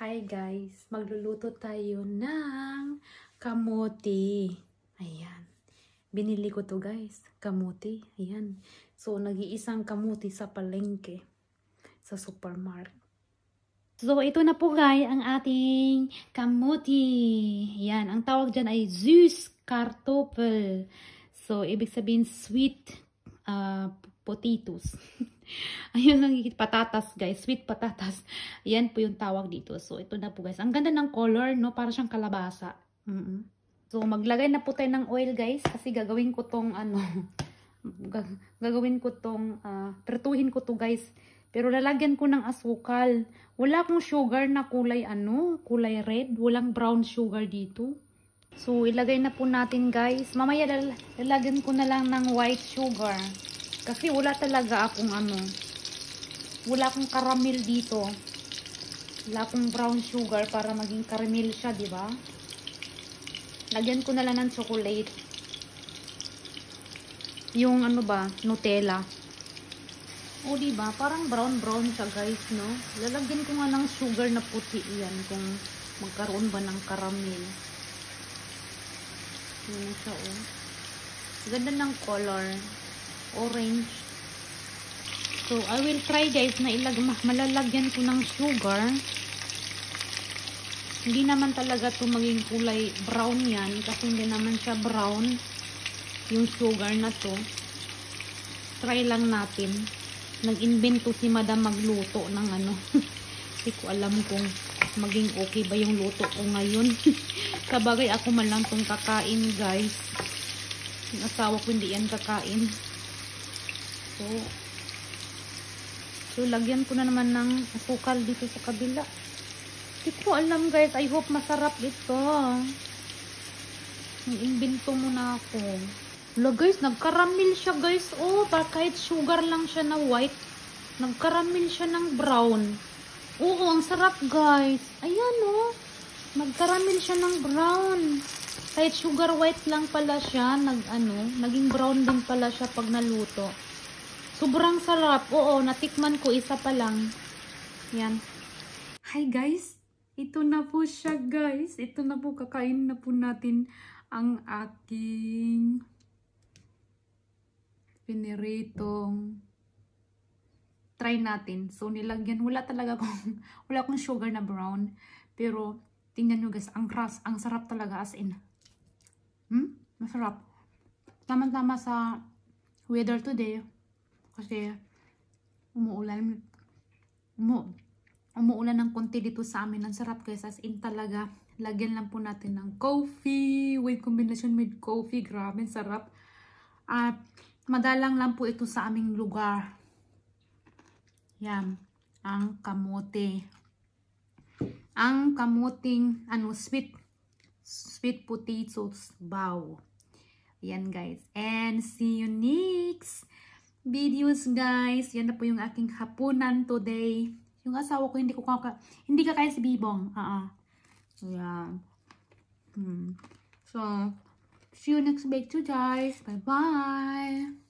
Hi guys, magluluto tayo ng kamote. Ayan. Binili ko to guys, kamote. Ayan. So, nag-iisang kamote sa palengke, sa supermarket. So, ito na po guys, ang ating kamote. Ayan, ang tawag dyan ay Zeus Kartoffel. So, ibig sabihin sweet potatoes. Ayun lang, patatas guys, sweet patatas. Yan po yung tawag dito. So, ito na po guys. Ang ganda ng color, no? Para siyang kalabasa. So, maglagay na po tayo ng oil guys. Kasi gagawin ko tong, pertuhin ko to guys. Pero lalagyan ko ng asukal. Wala akong sugar na kulay, kulay red. Walang brown sugar dito. So, ilagay na po natin guys. Mamaya lalagyan ko na lang ng white sugar. Kasi wala talaga akong wala akong caramel dito. Wala akong brown sugar para maging caramel siya, di ba? Lagyan ko na lang ng chocolate. Yung Nutella. O, di ba? Parang brown siya, guys, no? Lalagyan ko nga ng sugar na puti yan kung magkaroon ba ng caramel. Yan siya, oh. Ganda ng color. Orange. So, I will try guys na malalagyan ko ng sugar. Hindi naman talaga to maging kulay brown yan. Kasi hindi naman siya brown yung sugar na to. Try lang natin. Nag-invento si madam magluto ng Hindi ko alam kung maging okay ba yung luto ko ngayon. Kabagay ako man lang tong kakain guys. Yung asawa ko hindi yan kakain. So, lagyan ko na naman ng asukal dito sa kabila. Hindi ko alam guys. I hope masarap ito. Nag-invento muna ako. Wala guys, nagkaramel siya guys. Oh, kahit sugar lang siya na white. Nagkaramel siya ng brown. Oo, ang sarap guys. Ayan oh. Nagkaramel siya ng brown. Kahit sugar white lang pala siya. Naging brown din pala siya pag naluto. Sobrang sarap. Oo, natikman ko. Isa pa lang. Yan. Hi guys. Ito na po siya guys. Ito na po. Kakain na po natin ang ating piniritong. Try natin. So, nilagyan. Wala akong sugar na brown. Pero, tingnan nyo guys. Ang sarap talaga as in. Masarap. Tama-tama sa weather today. Kasi umuulan ng konti dito sa amin. Ang sarap guys, as in talaga. Lagyan lang po natin ng coffee with combination with coffee. Grabe, sarap. At madalang lang po ito sa aming lugar. Yan, ang kamote. Ang kamuting sweet potatoes bow. Yan guys. And see you next videos guys. Yan na po yung aking hapunan today. Yung asawa ko hindi kakain si Bibong. Yan. So, see you next video guys. Bye bye.